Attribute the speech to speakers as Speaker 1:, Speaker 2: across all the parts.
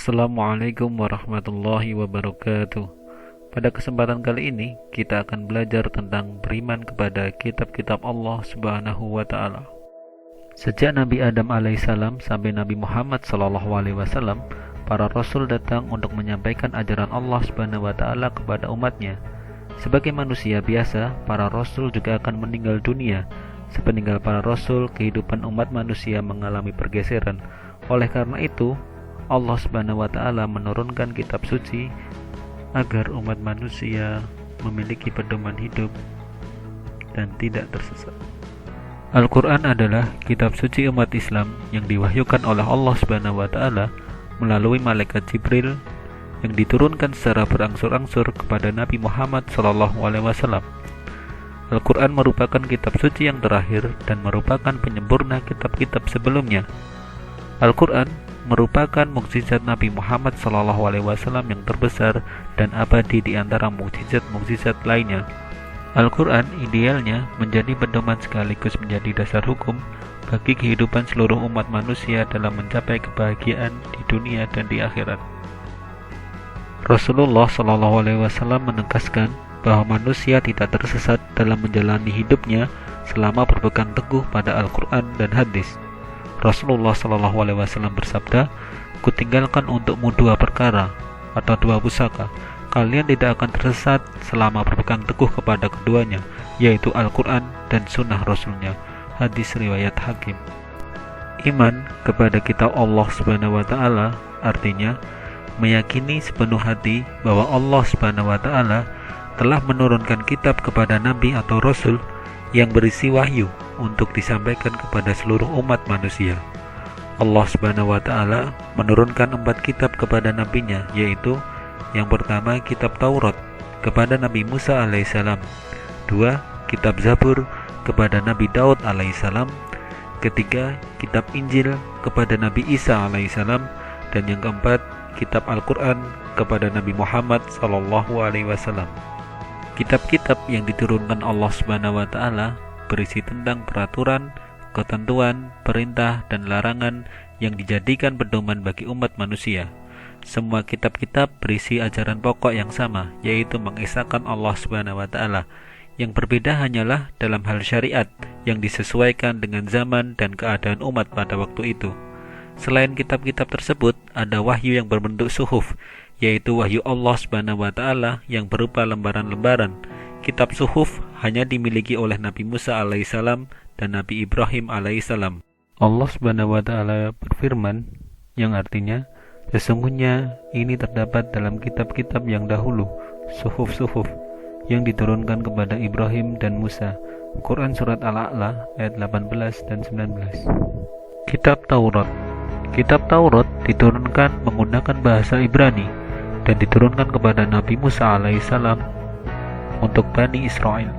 Speaker 1: Assalamualaikum warahmatullahi wabarakatuh. Pada kesempatan kali ini kita akan belajar tentang beriman kepada kitab-kitab Allah Subhanahu wa taala. Sejak Nabi Adam alaihissalam sampai Nabi Muhammad sallallahu alaihi wasallam, para rasul datang untuk menyampaikan ajaran Allah Subhanahu wa taala kepada umatnya. Sebagai manusia biasa, para rasul juga akan meninggal dunia. Sepeninggal para rasul, kehidupan umat manusia mengalami pergeseran. Oleh karena itu, Allah Subhanahu wa taala menurunkan kitab suci agar umat manusia memiliki pedoman hidup dan tidak tersesat. Al-Quran adalah kitab suci umat Islam yang diwahyukan oleh Allah Subhanahu wa taala melalui malaikat Jibril yang diturunkan secara berangsur-angsur kepada Nabi Muhammad SAW. Al-Quran merupakan kitab suci yang terakhir dan merupakan penyempurna kitab-kitab sebelumnya. Al-Quran merupakan mukjizat Nabi Muhammad SAW yang terbesar dan abadi di antara mukjizat-mukjizat lainnya. Al-Quran idealnya menjadi pedoman sekaligus menjadi dasar hukum bagi kehidupan seluruh umat manusia dalam mencapai kebahagiaan di dunia dan di akhirat. Rasulullah SAW menegaskan bahwa manusia tidak tersesat dalam menjalani hidupnya selama berpegang teguh pada Al-Quran dan hadis. Rasulullah SAW bersabda, "Kutinggalkan untukmu dua perkara atau dua pusaka. Kalian tidak akan tersesat selama berpegang teguh kepada keduanya, yaitu Al-Quran dan Sunnah Rasulnya." Hadis riwayat Hakim. Iman kepada kitab Allah Subhanahu wa taala artinya meyakini sepenuh hati bahwa Allah Subhanahu wa taala telah menurunkan kitab kepada nabi atau rasul yang berisi wahyu untuk disampaikan kepada seluruh umat manusia. Allah Subhanahu wa taala menurunkan 4 kitab kepada nabinya, yaitu yang pertama kitab Taurat kepada Nabi Musa alaihissalam, 2 kitab Zabur kepada Nabi Daud alaihissalam, ketiga kitab Injil kepada Nabi Isa alaihissalam, dan yang keempat kitab Al-Quran kepada Nabi Muhammad sallallahu alaihi wasallam. Kitab-kitab yang diturunkan Allah Subhanahu wa taala berisi tentang peraturan, ketentuan, perintah, dan larangan yang dijadikan pedoman bagi umat manusia. Semua kitab-kitab berisi ajaran pokok yang sama, yaitu mengesahkan Allah Subhanahu wa taala. Yang berbeda hanyalah dalam hal syariat yang disesuaikan dengan zaman dan keadaan umat pada waktu itu. Selain kitab-kitab tersebut, ada wahyu yang berbentuk suhuf, yaitu wahyu Allah Subhanahu wa taala yang berupa lembaran-lembaran. Kitab suhuf hanya dimiliki oleh Nabi Musa alaihissalam dan Nabi Ibrahim alaihissalam. Allah Subhanahu wa taala berfirman, yang artinya, sesungguhnya ini terdapat dalam kitab-kitab yang dahulu, suhuf-suhuf yang diturunkan kepada Ibrahim dan Musa. Quran Surat Al-A'la ayat 18 dan 19. Kitab Taurat. Kitab Taurat diturunkan menggunakan bahasa Ibrani dan diturunkan kepada Nabi Musa alaihissalam untuk Bani Israel.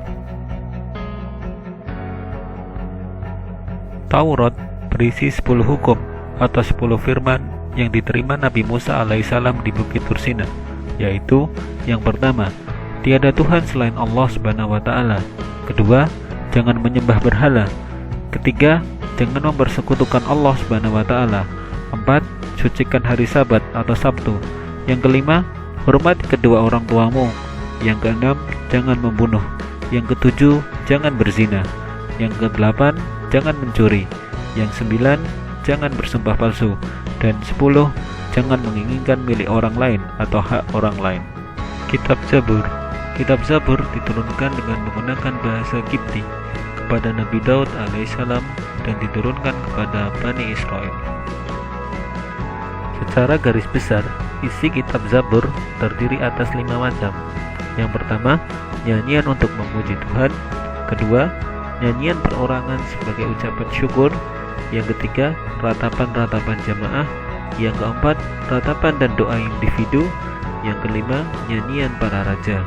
Speaker 1: Taurat berisi 10 hukum atau 10 firman yang diterima Nabi Musa alaihissalam di Bukit Tursina, yaitu yang pertama, tiada Tuhan selain Allah Subhanahu wa taala. Kedua, jangan menyembah berhala. Ketiga, jangan mempersekutukan Allah Subhanahu wa taala. 4. Sucikan hari Sabat atau Sabtu. Yang kelima, hormati kedua orang tuamu. Yang keenam, jangan membunuh. Yang ketujuh, jangan berzina. Yang kedelapan, jangan mencuri. Yang 9, jangan bersumpah palsu. Dan 10, jangan menginginkan milik orang lain atau hak orang lain. Kitab Zabur. Kitab Zabur diturunkan dengan menggunakan bahasa Kipti kepada Nabi Daud alaihissalam dan diturunkan kepada Bani Israel. Secara garis besar, isi kitab Zabur terdiri atas 5 macam. Yang pertama, nyanyian untuk memuji Tuhan. Kedua, nyanyian perorangan sebagai ucapan syukur. Yang ketiga, ratapan-ratapan jamaah. Yang keempat, ratapan dan doa individu. Yang kelima, nyanyian para raja.